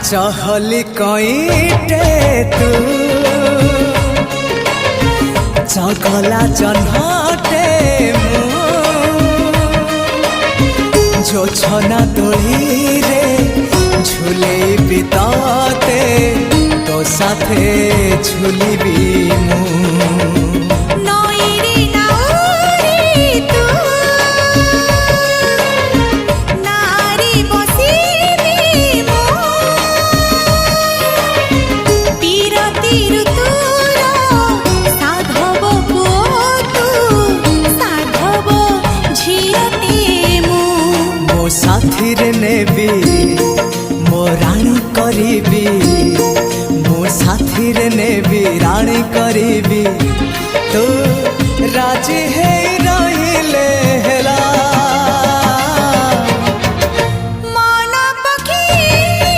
चहली कईटे तू चगला जन्हटे जो छना तोली रे झूले बिताते तो साथे झूलिबी साथी रे नेबी मो रानी करीबी मो साथी रे नेबी रानी करीबी।